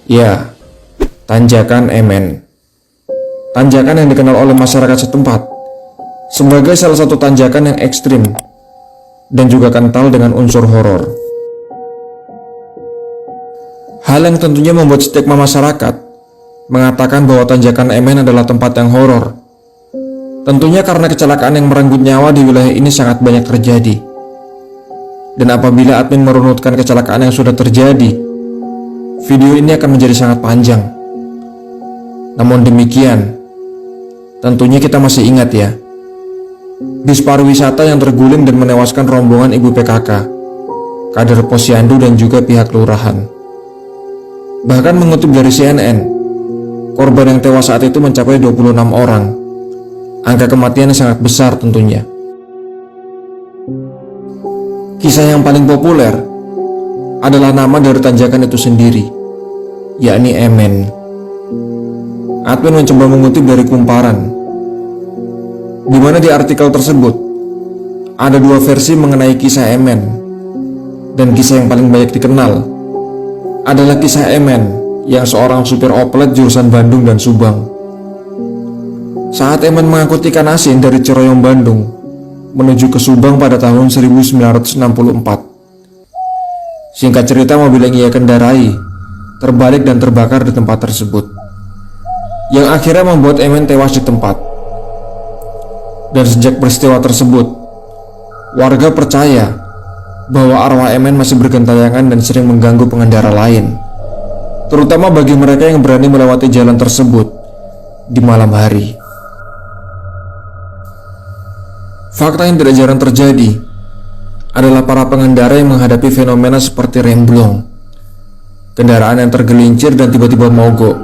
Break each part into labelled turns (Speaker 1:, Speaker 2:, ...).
Speaker 1: Ya, Tanjakan Emen. Tanjakan yang dikenal oleh masyarakat setempat sebagai salah satu tanjakan yang ekstrim dan juga kental dengan unsur horor. Hal yang tentunya membuat stigma masyarakat mengatakan bahwa Tanjakan Emen adalah tempat yang horor. Tentunya karena kecelakaan yang merenggut nyawa di wilayah ini sangat banyak terjadi. Dan apabila admin merunutkan kecelakaan yang sudah terjadi, video ini akan menjadi sangat panjang. Namun demikian, tentunya kita masih ingat ya, bis pariwisata yang terguling dan menewaskan rombongan ibu PKK, kader Posyandu dan juga pihak kelurahan. Bahkan mengutip dari CNN, korban yang tewas saat itu mencapai 26 orang. Angka kematian yang sangat besar tentunya. Kisah yang paling populer adalah nama dari tanjakan itu sendiri, yakni Emen. Admin mencoba mengutip dari Kumparan, di mana di artikel tersebut ada dua versi mengenai kisah Emen, dan kisah yang paling banyak dikenal adalah kisah Emen yang seorang supir oplet jurusan Bandung dan Subang. Saat Emen mengangkut ikan asin dari Ciroyom Bandung menuju ke Subang pada tahun 1964. Singkat cerita, mobil yang ia kendarai terbalik dan terbakar di tempat tersebut, yang akhirnya membuat Emen tewas di tempat. Dan sejak peristiwa tersebut, warga percaya bahwa arwah Emen masih bergentayangan dan sering mengganggu pengendara lain, terutama bagi mereka yang berani melewati jalan tersebut di malam hari. Fakta yang tidak jarang terjadi adalah para pengendara yang menghadapi fenomena seperti remblong, kendaraan yang tergelincir dan tiba-tiba mogok.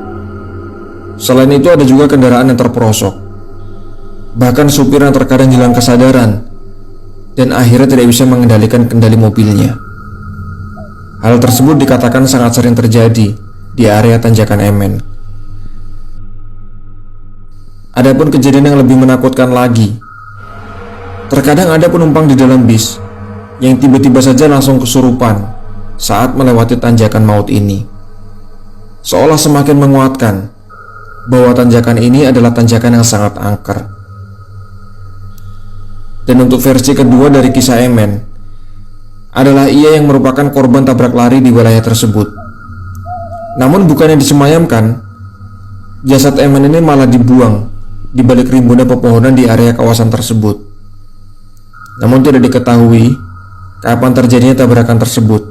Speaker 1: Selain itu ada juga kendaraan yang terperosok, bahkan supir yang terkadang hilang kesadaran dan akhirnya tidak bisa mengendalikan kendali mobilnya. Hal tersebut dikatakan sangat sering terjadi di area Tanjakan Emen. Adapun kejadian yang lebih menakutkan lagi, terkadang ada penumpang di dalam bis yang tiba-tiba saja langsung kesurupan saat melewati tanjakan maut ini, seolah semakin menguatkan bahwa tanjakan ini adalah tanjakan yang sangat angker. Dan untuk versi kedua dari kisah Emen adalah ia yang merupakan korban tabrak lari di wilayah tersebut. Namun bukannya disemayamkan, jasad Emen ini malah dibuang di balik rimbunnya pepohonan di area kawasan tersebut. Namun tidak diketahui kapan terjadinya tabrakan tersebut,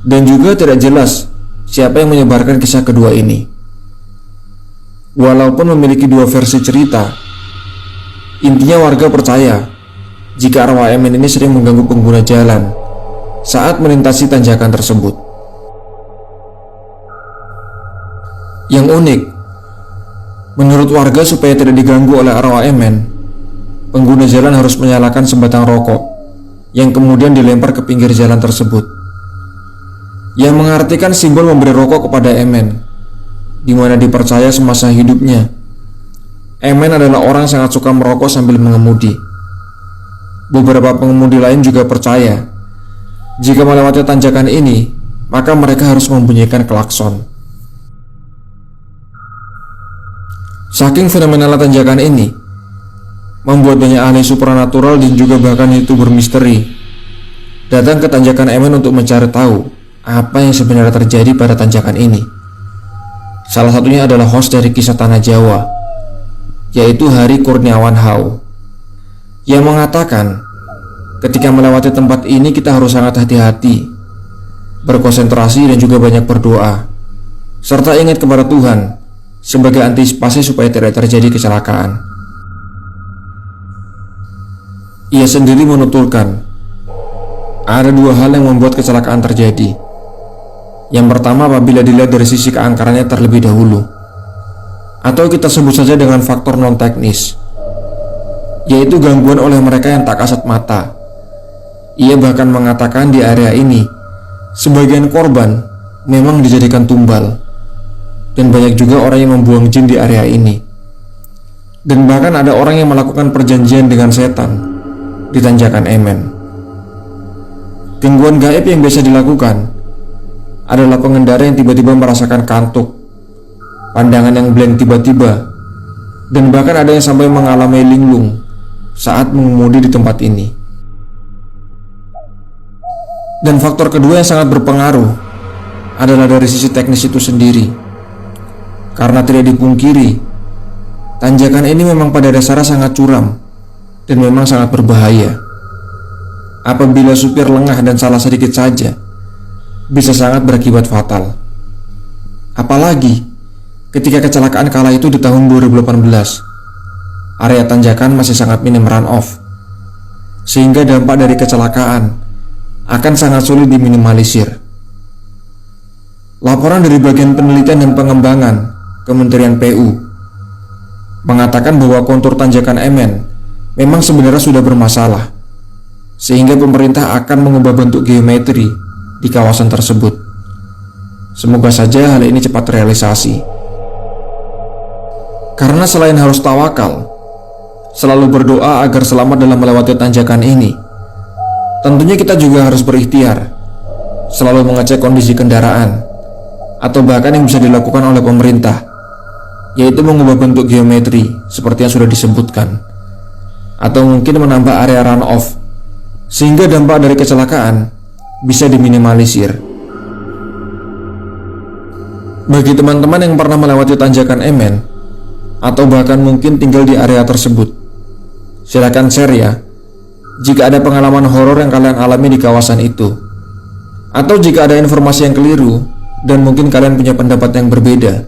Speaker 1: dan juga tidak jelas siapa yang menyebarkan kisah kedua ini. Walaupun memiliki dua versi cerita, intinya warga percaya jika arwah Emen ini sering mengganggu pengguna jalan saat melintasi tanjakan tersebut. Yang unik, menurut warga supaya tidak diganggu oleh arwah Emen, pengguna jalan harus menyalakan sebatang rokok yang kemudian dilempar ke pinggir jalan tersebut, yang mengartikan simbol memberi rokok kepada Emen, di mana dipercaya semasa hidupnya Emen adalah orang yang sangat suka merokok sambil mengemudi. Beberapa pengemudi lain juga percaya jika melewati tanjakan ini, maka mereka harus membunyikan klakson. Saking fenomenal tanjakan ini membuat banyak ahli supranatural dan juga bahkan YouTuber misteri datang ke Tanjakan Emen untuk mencari tahu apa yang sebenarnya terjadi pada tanjakan ini. Salah satunya adalah host dari kisah Tanah Jawa, yaitu Hari Kurniawan Hau, yang mengatakan ketika melewati tempat ini kita harus sangat hati-hati, berkonsentrasi dan juga banyak berdoa, serta ingat kepada Tuhan sebagai antisipasi supaya tidak terjadi kecelakaan. Ia sendiri menuturkan ada dua hal yang membuat kecelakaan terjadi. Yang pertama apabila dilihat dari sisi keangkerannya terlebih dahulu, atau kita sebut saja dengan faktor non teknis, yaitu gangguan oleh mereka yang tak kasat mata. Ia bahkan mengatakan di area ini sebagian korban memang dijadikan tumbal, dan banyak juga orang yang membuang jin di area ini. Dan bahkan ada orang yang melakukan perjanjian dengan setan di Tanjakan Emen. Gangguan gaib yang biasa dilakukan adalah pengendara yang tiba-tiba merasakan kantuk, pandangan yang blank tiba-tiba, dan bahkan ada yang sampai mengalami linglung saat mengemudi di tempat ini. Dan faktor kedua yang sangat berpengaruh adalah dari sisi teknis itu sendiri. Karena tidak dipungkiri, tanjakan ini memang pada dasarnya sangat curam dan memang sangat berbahaya. Apabila supir lengah dan salah sedikit saja, bisa sangat berakibat fatal. Apalagi ketika kecelakaan kala itu di tahun 2018, area tanjakan masih sangat minim runoff, sehingga dampak dari kecelakaan akan sangat sulit diminimalisir. Laporan dari Bagian Penelitian dan Pengembangan Kementerian PU mengatakan bahwa kontur tanjakan MN memang sebenarnya sudah bermasalah, sehingga pemerintah akan mengubah bentuk geometri di kawasan tersebut. Semoga saja hal ini cepat realisasi. Karena selain harus tawakal, selalu berdoa agar selamat dalam melewati tanjakan ini, tentunya kita juga harus berikhtiar, selalu mengecek kondisi kendaraan, atau bahkan yang bisa dilakukan oleh pemerintah, yaitu mengubah bentuk geometri seperti yang sudah disebutkan, atau mungkin menambah area runoff, sehingga dampak dari kecelakaan bisa diminimalisir. Bagi teman-teman yang pernah melewati tanjakan MN, atau bahkan mungkin tinggal di area tersebut, silakan share ya, jika ada pengalaman horor yang kalian alami di kawasan itu, atau jika ada informasi yang keliru dan mungkin kalian punya pendapat yang berbeda,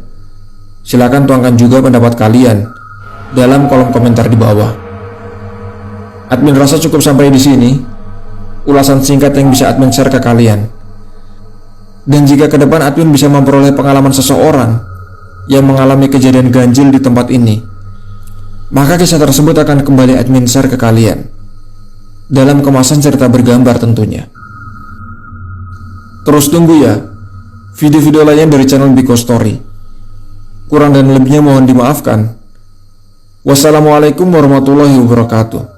Speaker 1: silakan tuangkan juga pendapat kalian dalam kolom komentar di bawah. Admin rasa cukup sampai di sini ulasan singkat yang bisa admin share ke kalian. Dan jika ke depan admin bisa memperoleh pengalaman seseorang yang mengalami kejadian ganjil di tempat ini, maka kisah tersebut akan kembali admin share ke kalian dalam kemasan cerita bergambar tentunya. Terus tunggu ya video-video lainnya dari channel Biko Story. Kurang dan lebihnya mohon dimaafkan. Wassalamualaikum warahmatullahi wabarakatuh.